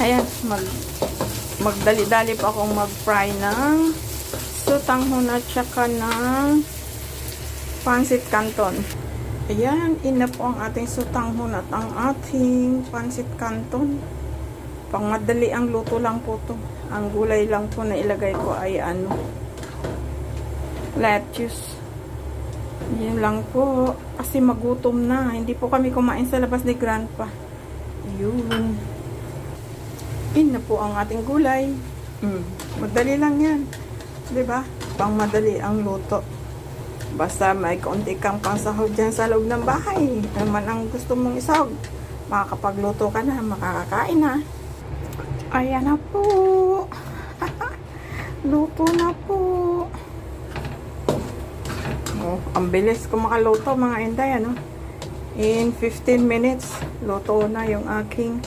Ayan, magdali-dali pa akong mag-fry ng sutanghon at saka ng pancit canton. Ayan, ina po ang ating sutanghon at ang ating pancit canton. Pangmadali ang luto lang po to. Ang gulay lang po na ilagay ko ay lettuce. Yan lang po. Kasi magutom na. Hindi po kami kumain sa labas ni Grandpa. Yun. Yun na po ang ating gulay. Madali lang yan. Diba? Pang madali ang luto. Basta may kaunti kang pangsahog dyan sa loob ng bahay. Ano man ang gusto mong isahog. Makakapagluto ka na. Makakakain na. Ayan na po. Luto na po. Oh, ang bilis ko makaluto mga inday, ano? In 15 minutes, luto na yung aking